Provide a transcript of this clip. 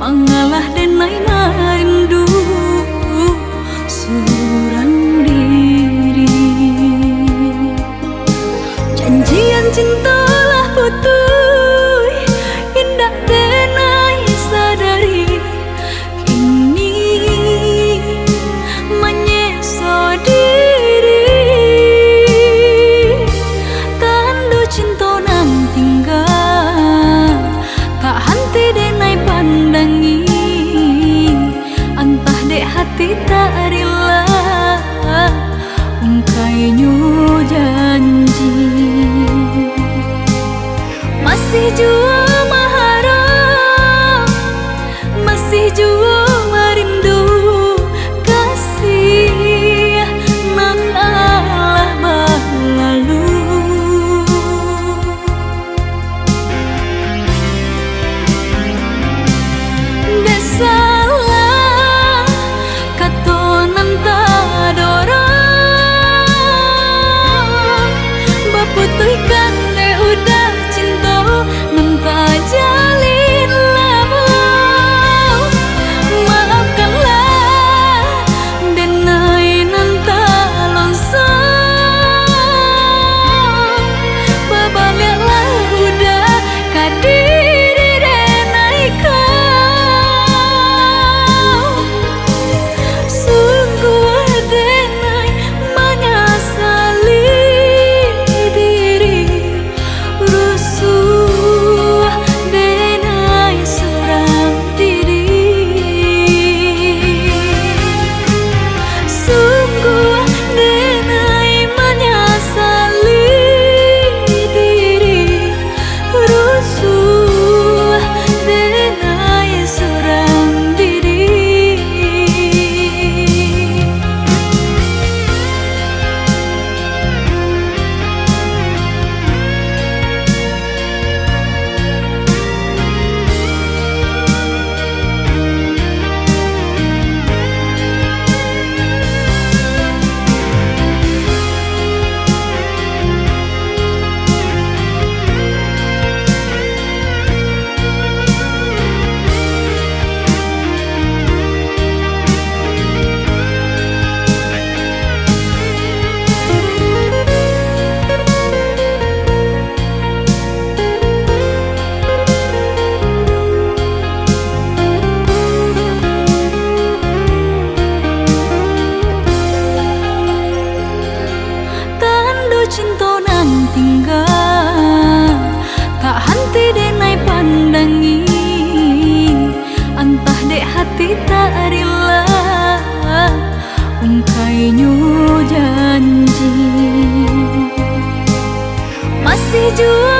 mengalah denai marindu surang diri. Janjian cintalah putui indah denai sadari kini menyesal diri. Tanda cinta nan tinggal tak henti denai pandangi, entah dek hati tak rela ungkainya janji. Masih jua mengharap, masih jua merindu kasih nan Allah berlalu. Dek salah katonan tak dorong, baputihkan dek udah cinta nan tak jalin lama. Maafkanlah denai nan tak longsong, babaliaklah udah kadiri denai kau. Sungguh denai menyesali diri, rusuh denai seorang diri. Sungguh denai menyesali diri, rusuh denai seorang diri. Cinta nan tinggal tak henti denai pandangi, entah dek hati tak rela ungkainya janji. Masih jua